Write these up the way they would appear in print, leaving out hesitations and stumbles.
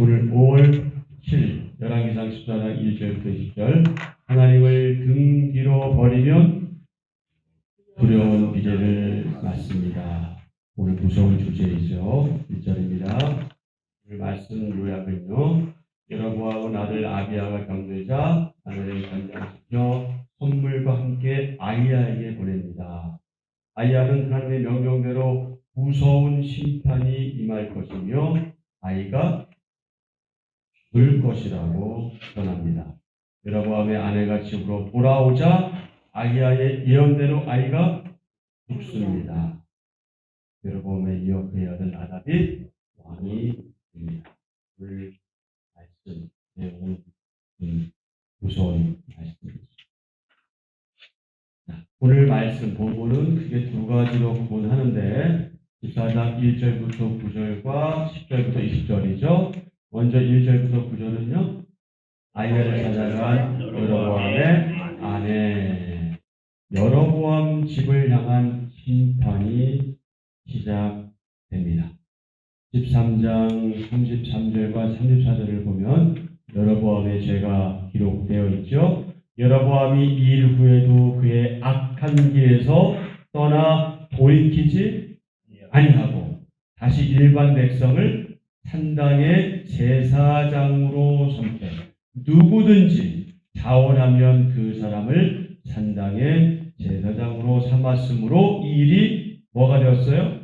오늘 5월 7일 열왕기상 14장 1절부터 20절 하나님을 등 뒤로 버리면 두려운 미래를 맞습니다. 오늘 무서운 주제이죠. 1절입니다. 오늘 말씀 요약은요. 여로보암은 아들 아비야가 병들자 아내를 단장시켜 선물과 함께 아이야에게 보냅니다. 아이야는 하나님의 명령대로 무서운 심판이 임할 것이며 아이가 죽을 것이라고 전합니다. 여로보암의 아내가 집으로 돌아오자 아이야의 예언대로 아이가 죽습니다. 여로보암에 이어 그의 아들 나답이 왕이 됩니다. 오늘 말씀 내용은 무서운 말씀입니다. 오늘 말씀 본문은 크게 두 가지로 구분하는데 14장 1절부터 9절과 10절부터 20절이죠. 먼저 1절부터 9절은요. 아이야를 찾아간 여로보암의 아내 여로보암 집을 향한 심판이 시작됩니다. 13장 33절과 34절을 보면 여로보암의 죄가 기록되어 있죠. 여로보암이 이 일 후에도 그의 악한 길에서 떠나 돌이키지 아니하고 다시 일반 백성을 산당의 제사장으로 선택. 누구든지 자원하면 그 사람을 산당의 제사장으로 삼았으므로 이 일이 뭐가 되었어요?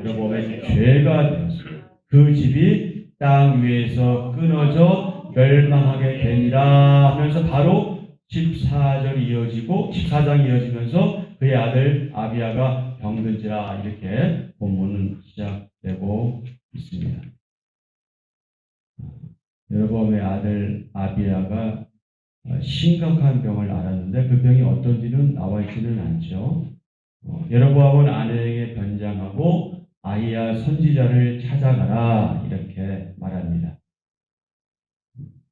여로보암의 죄가 되었어요. 그 집이 땅 위에서 끊어져 멸망하게 되니라 하면서 바로 14절이 이어지고 14장이 이어지면서 그의 아들 아비야가 병든지라 이렇게 본문은 시작되고 있습니다. 여로보암의 아들 아비야가 심각한 병을 앓았는데 그 병이 어떤지는 나와 있지는 않죠. 여로보암은 아내에게 변장하고 아이야 선지자를 찾아가라 이렇게 말합니다.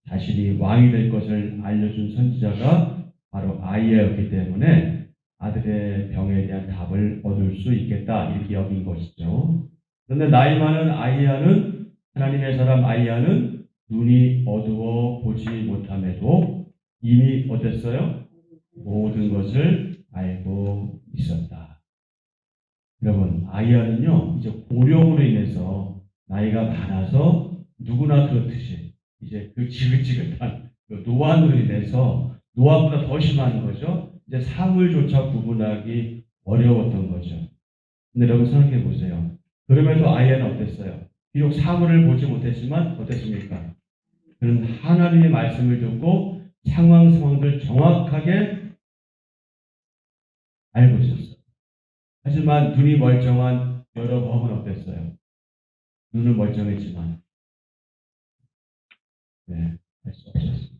자신이 왕이 될 것을 알려준 선지자가 바로 아이야였기 때문에 아들의 병에 대한 답을 얻을 수 있겠다 이렇게 여긴 것이죠. 그런데 나이 많은 아이야는 하나님의 사람 아이야는 눈이 어두워 보지 못함에도 이미 어땠어요? 모든 것을 알고 있었다. 여러분 아이야는요 이제 고령으로 인해서 나이가 많아서 누구나 그렇듯이 이제 그 지긋지긋한 그 노안으로 인해서 노안보다 더 심한 거죠. 이제 사물조차 구분하기 어려웠던 거죠. 근데 여러분 생각해 보세요. 그럼에도 아이야는 어땠어요? 비록 사물을 보지 못했지만 어땠습니까? 그는 하나님의 말씀을 듣고 상황들 정확하게 알고 있었어요. 하지만 눈이 멀쩡한 여로보암은 어땠어요? 눈은 멀쩡했지만 할 수 없었습니다.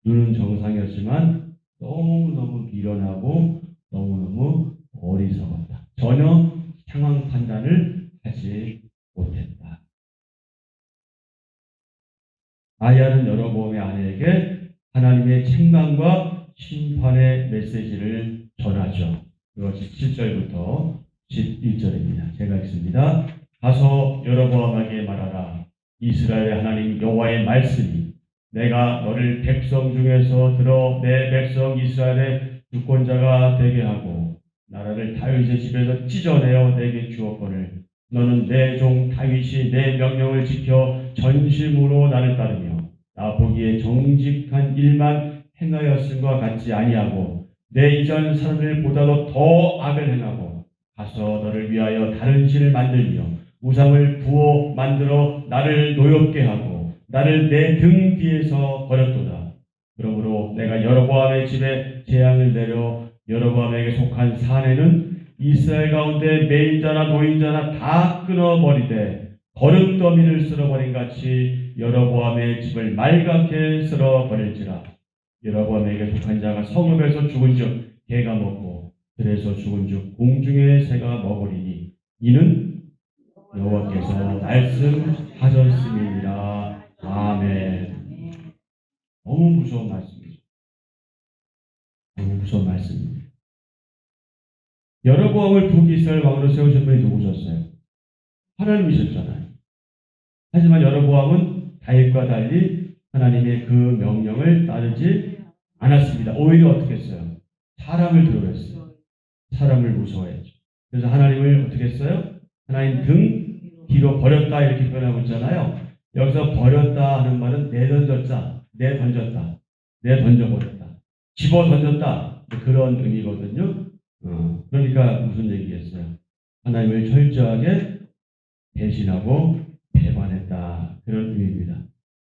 눈은 정상이었지만 너무너무 미련하고 너무너무 어리석었다. 전혀 상황 판단을 하지 못했다. 아이야는 여로보암의 아내에게 하나님의 책망과 심판의 메시지를 전하죠. 그것이 7절부터 11절입니다. 제가 읽습니다. 가서 여로보암에게 말하라. 이스라엘의 하나님 여호와의 말씀이 내가 너를 백성 중에서 들어 내 백성 이스라엘의 주권자가 되게 하고 나라를 다윗의 집에서 찢어내어 내게 주었거늘 너는 내 종 다윗이 내 명령을 지켜 전심으로 나를 따르며 나 보기에 정직한 일만 행하였음과 같지 아니하고 내 이전 사람들보다도 더 악을 행하고 가서 너를 위하여 다른 신을 만들며 우상을 부어 만들어 나를 노엽게 하고 나를 내 등 뒤에서 버렸도다. 그러므로 내가 여로보암의 집에 재앙을 내려 여로보암에게 속한 사내는 이스라엘 가운데 매인자나 노인자나 다 끊어버리되 거름더미를 쓸어버린 같이 여로보암의 집을 말갛게 쓸어버릴지라. 여로보암에게 속한 자가 성읍에서 죽은 즉 개가 먹고 들에서 죽은 즉 공중의 새가 먹으리니 이는 여호와께서 말씀하셨음이니라. 아멘. 너무 무서운 말씀이죠. 너무 무서운 말씀입니다. 여로보암을 북이스라엘 왕으로 세우신 분이 누구셨어요? 하나님이셨잖아요. 하지만 여로보암은 다윗과 달리 하나님의 그 명령을 따르지 않았습니다. 오히려 어떻게 했어요? 사람을 두려워했어요. 사람을 무서워했죠. 그래서 하나님을 어떻게 했어요? 하나님 등 뒤로 버렸다 이렇게 표현하고 있잖아요. 여기서 버렸다 하는 말은 내던졌다, 내던져버렸다, 집어 던졌다 그런 의미거든요. 그러니까 무슨 얘기겠어요? 하나님을 철저하게 배신하고 배반했다 그런 의미입니다.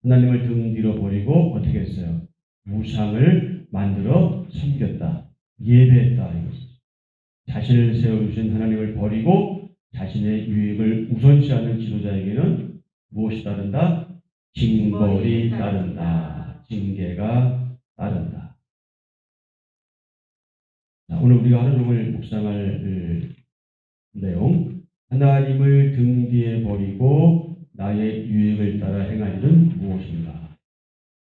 하나님을 등 뒤로 버리고 어떻게 했어요? 우상을 만들어 섬겼다, 예배했다 이것이죠. 자신을 세워주신 하나님을 버리고 자신의 유익을 우선시하는 지도자에게는 무엇이 따른다? 징벌이 따른다. 징계가 따른다. 자, 오늘 우리가 하루 종일 묵상할 내용, 하나님을 등 뒤에 버리고 나의 유익을 따라 행할 일은 무엇인가?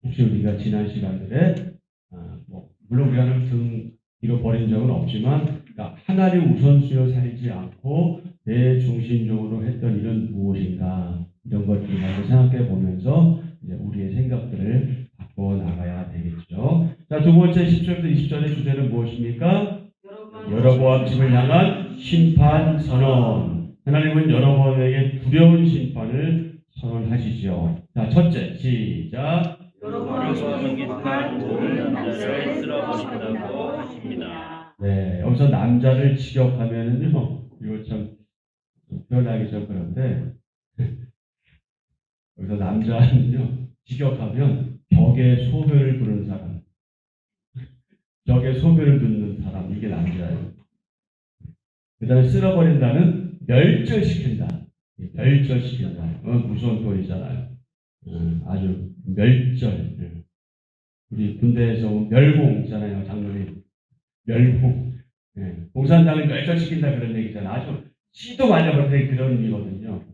혹시 우리가 지난 시간들에 물론 우리가 등 뒤로 버린 적은 없지만 그러니까 하나님 우선순위로 살지 않고 내 중심적으로 했던 일은 무엇인가? 이런 것들을 가지고 생각해 보면서 이제 우리의 생각들을 바꿔 나가야 되겠죠. 자, 두 번째 10절부터 20절의 주제는 무엇입니까? 여로보암 집을 향한 심판 선언. 하나님은 여로보암에게 두려운 심판을 선언하시죠. 자, 첫째, 시작. 여로보암에게 모든 남자를 쓸어버린다고 하십니다. 네, 여기서 남자를 직역하면은요, 이거 참 표현하기 좀 그런데, 여기서 남자는요, 직역하면 벽에 소변을 부르는 사람, 벽에 소변을 붓는 사람, 이게 남자예요. 그 다음에 쓸어버린다는 멸절시킨다. 멸절시킨다. 무서운 표현이잖아요. 아주 멸절. 우리 군대에서 멸공 있잖아요, 장로님. 멸공. 공산당을 멸절시킨다 그런 얘기잖아요. 아주 씨도 말려버리는 그런 의미거든요.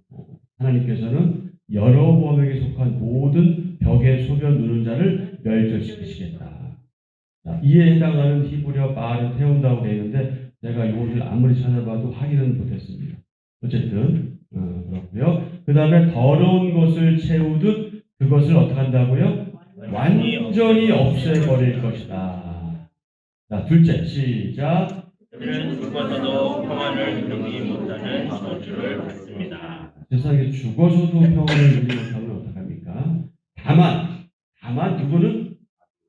하나님께서는 여로보암에게 속한 모든 벽에 소변 누는 자를 멸절시키시겠다. 자, 이에 해당하는 히브리어 말은 태운다고 되어 있는데 제가 이것을 아무리 찾아봐도 확인은 못했습니다. 어쨌든 그렇고요. 그 다음에 더러운 것을 채우듯 그것을 어떻게 한다고요? 완전히 없애버릴 것이다. 자, 둘째, 시작. 그들은 죽어서도 평안을 누리지 못하는 저주를 받습니다. 세상에 죽어서도 평안을 누리지 못하면 어떡합니까? 다만 누구는?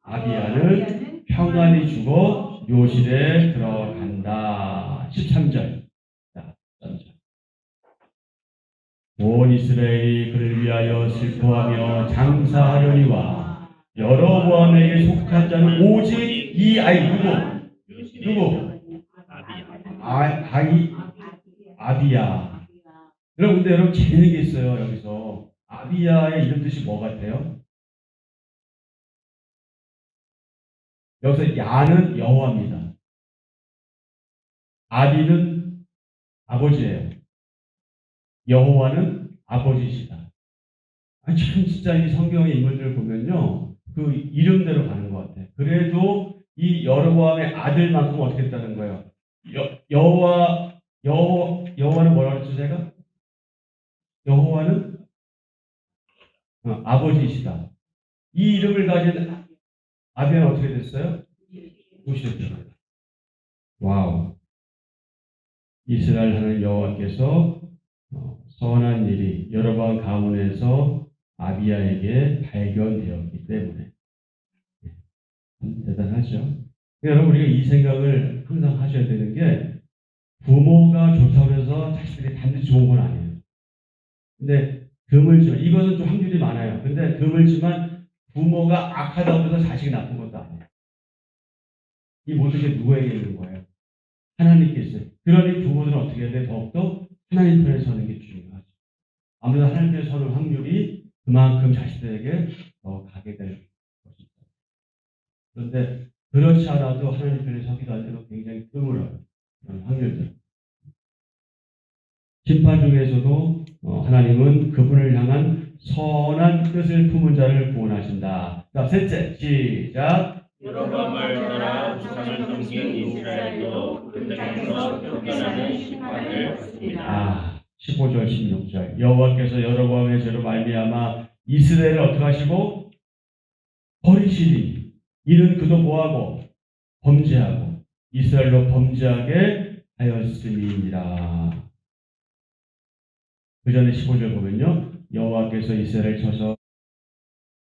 아비야는 평안히 죽어 묘실에 들어간다. 13절. 자, 13절. 온 이스라엘이 그를 위하여 슬퍼하며 장사하려니와 여로보암에게 속한 자는 오직 이 아이 누구? 아비야. 근데 여러분 재밌는 게 있어요. 여기서 아비야의 이름 뜻이 뭐 같아요? 여기서 야는 여호와입니다. 아비는 아버지예요. 여호와는 아버지시다. 참 진짜 이 성경의 인물들을 보면요, 그 이름대로 가는 것 같아요. 그래도 이 여로보암의 아들만큼 어떻게 했다는 거예요? 여호와는 뭐라고 했죠, 제가? 여호와는 아버지이시다. 이 이름을 가진 아비는 어떻게 됐어요? 무시했죠. 와우. 이스라엘 하나님 여호와께서 선한 일이 여로보암 가문에서 아비야에게 발견되었기 때문에 대단하죠. 여러분 우리가 이 생각을 항상 하셔야 되는 게 부모가 좋다고 해서 자식들이 반드시 좋은 건 아니에요. 근데 드물지만 이것은 좀 확률이 많아요. 근데 드물지만 부모가 악하다고 해서 자식이 나쁜 것도 아니에요. 이 모든 게 누구에게 있는 거예요? 하나님께 있어요. 그러니 부모들은 어떻게 해야 돼? 더욱더 하나님 편에 서는 게 중요하죠. 아무래도 하나님 편에 서는 확률이 그만큼 자식들에게 더 가게 될 것입니다. 그런데 그렇지 않아도 하나님 편에 서기도 할 때도 굉장히 드물어요. 그런 확률들. 심판 중에서도 하나님은 그분을 향한 선한 뜻을 품은 자를 구원하신다. 자, 셋째, 시작. 여로보암을 따라 우상을 섬긴 이스라엘도 그 땅에서 쫓겨나는 심판을 받습니다. 15절 16절 여호와께서 여로보암의 죄로 말미암아 이스라엘을 어떻게 하시고 버리시니 이는 그도 뭐하고 범죄하고 이스라엘로 범죄하게 하였음이니라. 그 전에 15절 보면요. 여호와께서 이스라엘을 쳐서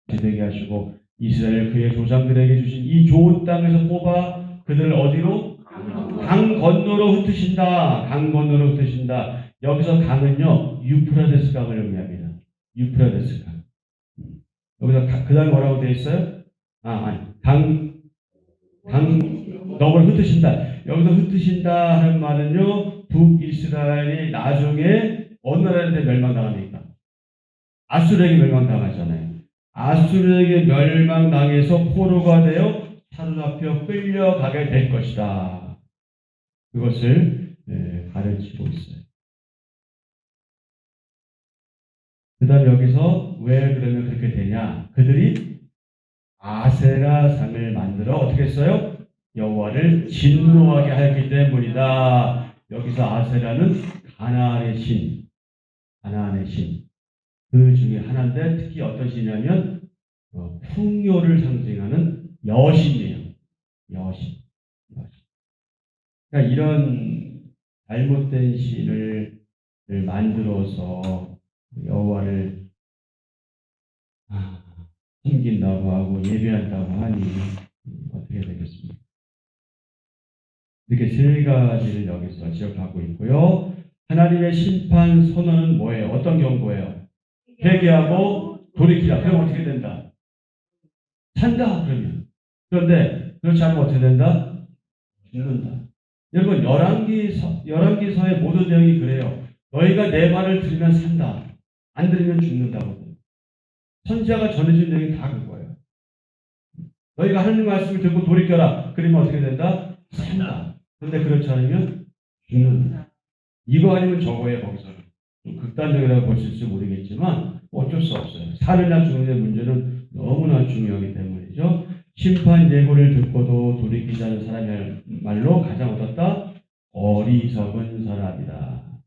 되게 하시고 이스라엘 그의 조상들에게 주신 이 좋은 땅에서 뽑아 그들을 어디로? 강 건너로 흩으신다. 강 건너로 흩으신다. 여기서 강은요. 유프라데스 강을 의미합니다. 유프라데스 강. 여기서 그 다음에 뭐라고 되어 있어요? 강 너를 흩으신다. 여기서 흩으신다 하는 말은요. 북이스라엘이 나중에 어느 나라한테 멸망당합니까? 아수르에게 멸망당하잖아요. 아수르에게 멸망당해서 포로가 되어 사로잡혀 끌려가게 될 것이다. 그것을 가르치고 있어요. 그 다음에 여기서 왜 그러면 그렇게 되냐? 그들이 아세라 상을 만들어 어떻게 했어요? 여호와를 진노하게 하였기 때문이다. 여기서 아세라는 가나안의 신, 가나안의 신. 그 중에 하나인데 특히 어떤 신이냐면 풍요를 상징하는 여신이에요. 여신. 그러니까 이런 잘못된 신을 만들어서 여호와를 섬긴다고 하고 예배한다고 하니 어떻게 되겠습니까? 이렇게 세 가지를 여기서 지적하고 있고요. 하나님의 심판 선언은 뭐예요? 어떤 경고예요? 회개하고 돌이키라. 그럼 어떻게 된다? 산다. 그러면. 그런데 그렇지 않으면 어떻게 된다? 죽는다. 여러분 열왕기서의 모든 내용이 그래요. 너희가 내 말을 들으면 산다. 안 들으면 죽는다고. 선지자가 전해준 내용이 다 그거예요. 너희가 하나님 말씀을 듣고 돌이켜라. 그러면 어떻게 된다? 산다. 그런데 그렇지 않으면 죽는다. 이거 아니면 저거예요. 거기서는. 좀 극단적이라고 보실지 모르겠지만 어쩔 수 없어요. 사느냐 죽느냐의 문제는 너무나 중요하기 때문이죠. 심판 예고를 듣고도 돌이키지 않은 사람이야말로 가장 어떻다? 어리석은 사람이다.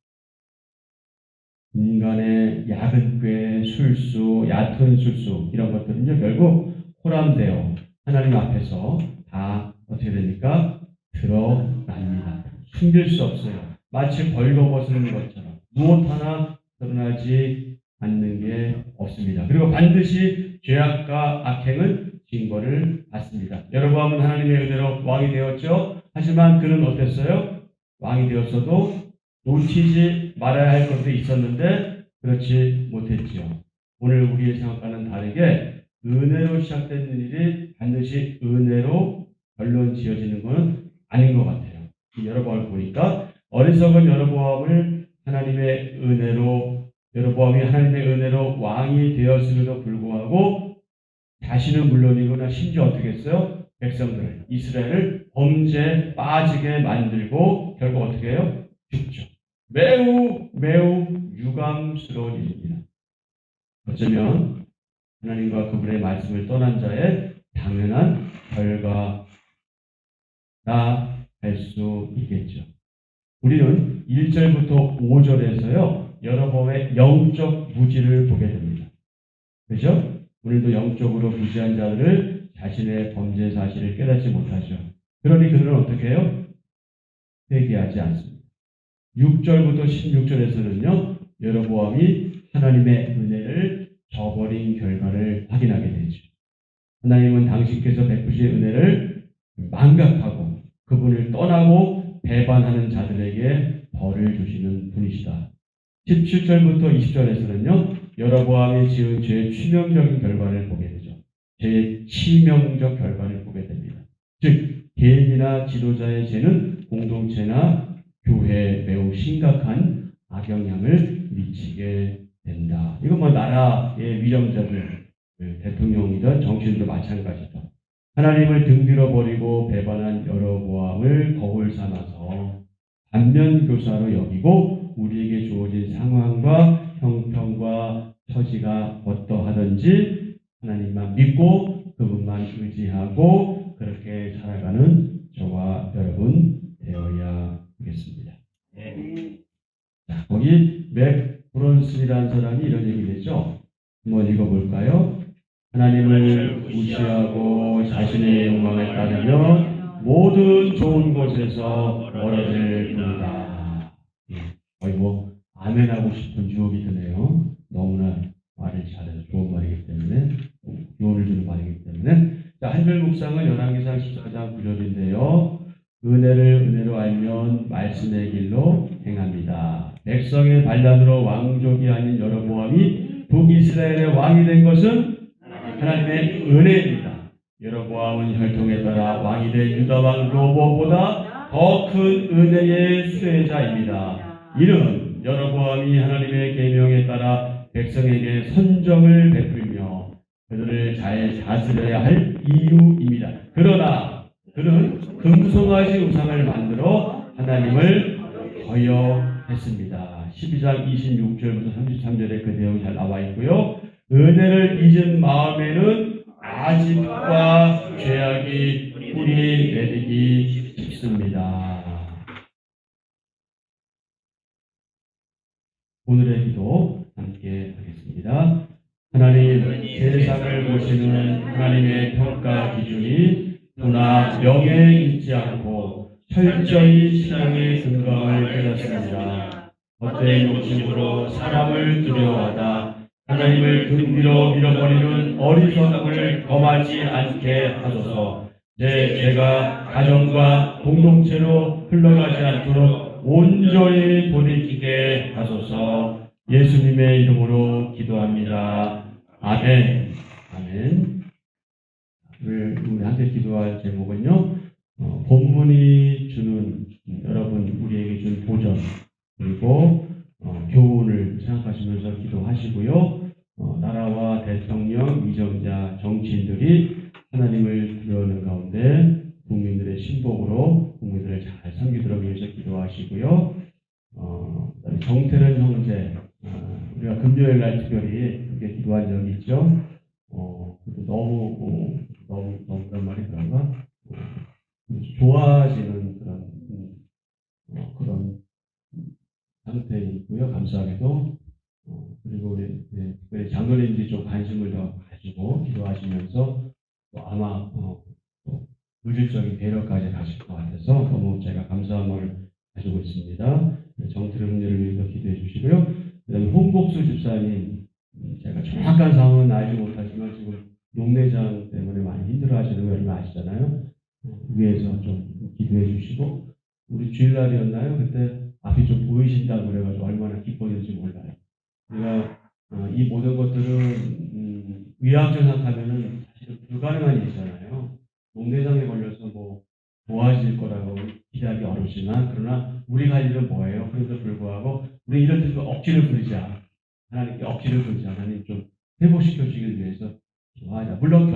인간의 야근꾀, 술수, 얕은 술수 이런 것들은요 결국 호람되어 하나님 앞에서 다 어떻게 됩니까? 드러납니다. 숨길 수 없어요. 마치 벌거벗은 것처럼 무엇 하나 드러나지 않는 게 없습니다. 그리고 반드시 죄악과 악행은 징벌을 받습니다. 여로보암은 하나님의 은혜로 왕이 되었죠. 하지만 그는 어땠어요? 왕이 되었어도 놓치지 말아야 할 것도 있었는데 그렇지 못했지요. 오늘 우리의 생각과는 다르게 은혜로 시작된 일이 반드시 은혜로 결론 지어지는 것은 아닌 것 같아요. 여로보암을 보니까 어리석은 여로보암을 하나님의 은혜로 여로보암이 하나님의 은혜로 왕이 되었음에도 불구하고 자신은 물론이거나 심지어 어떻게 했어요? 백성들을 이스라엘을 범죄에 빠지게 만들고 결국 어떻게 해요? 죽죠. 매우 유감스러운 일입니다. 어쩌면 하나님과 그분의 말씀을 떠난 자의 당연한 결과라 할 수 있겠죠. 우리는 1절부터 5절에서요. 여러분의 영적 무지를 보게 됩니다. 그렇죠? 오늘도 영적으로 무지한 자들을 자신의 범죄 사실을 깨닫지 못하죠. 그러니 그들은 어떻게 해요? 회개하지 않습니다. 6절부터 16절에서는요. 여로보암이 하나님의 은혜를 저버린 결과를 확인하게 되죠. 하나님은 당신께서 베푸신 은혜를 망각하고 그분을 떠나고 배반하는 자들에게 벌을 주시는 분이시다. 17절부터 20절에서는요. 여로보암이 지은 죄의 치명적인 결과를 보게 되죠. 죄의 치명적 결과를 보게 됩니다. 즉 개인이나 지도자의 죄는 공동체나 교회에 매우 심각한 악영향을 미치게 된다. 이건 뭐 나라의 위정자들, 대통령이든 정치인도 마찬가지죠. 하나님을 등뒤로 버리고 배반한 여로보암을 거울 삼아서 반면교사로 여기고 우리에게 주어진 상황과 형편과 처지가 어떠하든지 하나님만 믿고 그분만 의지하고 그렇게 살아가는 저와 여러분 되어야 하겠습니다. 자, 거기 이거 뭘까요? 하나님을 무시하고 자신의 욕망에 따르면 모든 좋은 곳에서 멀어질 뿐이다. 거의 뭐 아멘하고 싶은 유혹이 드네요. 너무나 말을 잘해서 좋은 말이기 때문에, 교훈을 주는 말이기 때문에. 자, 한 줄 묵상은 열왕기상 14장 9절인데요. 은혜를 은혜로 알면 말씀의 길로 행합니다. 백성의 반란으로 왕족이 아닌 여로보암이 북이스라엘의 왕이 된 것은 하나님의 은혜입니다. 여로보암은 혈통에 따라 왕이 된 유다 왕 로봇보다 더 큰 은혜의 수혜자입니다. 이는 여로보암이 하나님의 계명에 따라 백성에게 선정을 베풀며 그들을 잘 다스려야 할 이유입니다. 그러나 그는 금송아지 우상을 만들어 하나님을 거역했습니다. 12장 26절부터 33절에 그 내용이 잘 나와 있고요. 은혜를 잊은 마음에는 아집과 죄악이 뿌리 내리기 쉽습니다. 오늘의 기도 함께 하겠습니다. 하나님, 세상을 보시는 하나님의 평가 기준이 부나 명예에 있지 않고 철저히 신앙의 근거를 깨닫습니다. 헛된 욕심으로 사람을 두려워하다 하나님을 등 뒤로 밀어버리는 어리석음을 범하지 않게 하소서. 내 죄가 가정과 공동체로 흘러가지 않도록 온전히 돌이키게 하소서. 예수님의 이름으로 기도합니다. 아멘. 아멘. 우리 함께 기도할 제목은요, 본문이 주는, 여러분 우리에게 준 보전 그리고 교훈을 생각하시면서 기도하시고요. 나라와 대통령, 위정자, 정치인들이 하나님을 두려워하는 가운데 국민들의 신복으로 국민들을 잘 섬기도록 위해서 기도하시고요. 정태른 형제, 우리가 금요일 날 특별히 그렇게 기도한 적이 있죠. 너무 그런 말이 그런가? 좋아지는 그런 상태에 있고요. 감사하게도. 그리고 우리 특별히 장로님들이 좀 관심을 더 가지고 기도하시면서 또 아마 물질적인 배려까지 가실 것 같아서 너무 제가 감사한 마음을 가지고 있습니다. 정태를 형제를 위해서 기도해 주시고요. 그다음에 홍복수 집사님, 제가 정확한 상황은 알지 못하지만 지금 용내장 때문에 많이 힘들어하시는 거 여러분 아시잖아요. 위에서 좀 기도해 주시고, 우리 주일날이었나요? 그때 앞이 좀 보이신다고 그래가지고 얼마나 기뻐질지 몰라요. 우리가 이 모든 것들은 의학적 생각하면은 사실은 불가능한 일이잖아요. 용내장에 걸려서 뭐 좋아질 거라고 기대하기 어렵지만, 그러나 우리가 할 일은 뭐예요? 그래도 불구하고 우리 이럴 때 좀 억지를 부리자. 하나님께 억지를 부리자. 하나님 좀 회복시켜 주길 위해서 기도하자. 물론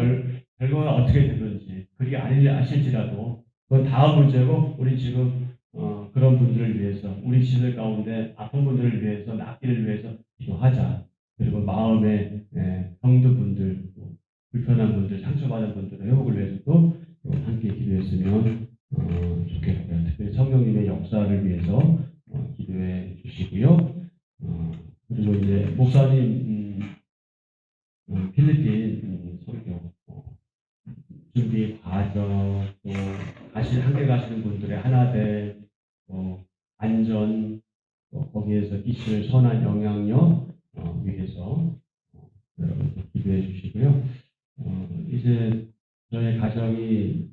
결과가 어떻게 되든지 그게 아니지 아실지라도 그건 다음 문제고, 우리 지금 그런 분들을 위해서, 우리 시대 가운데 아픈 분들을 위해서, 낫기를 위해서 기도하자. 그리고 마음의 병든분들, 불편한 분들, 상처받은 분들의 회복을 위해서도 함께 기도했으면 좋겠고요. 특별히 성령님의 역사를 위해서 기도해 주시고요. 그리고 이제 목사님 필리핀 설교 준비 과정, 또 함께 가시는 분들의 하나됨, 안전, 또 거기에서 있을 선한 영향력 위해서 여러분 기도해 주시고요. 이제 저희 가정이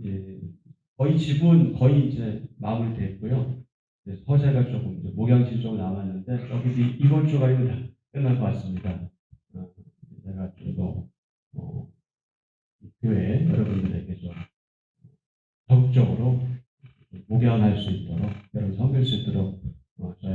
거의 집은 거의 이제 마무리됐고요. 서재가 조금 이제 목양실 좀 남았는데 여기 이번 주간이면 끝날 것 같습니다. 제가 좀 더 교회 여러분들에게 좀 적극적으로 목양할 수 있도록, 여러분 섬길 수 있도록 저희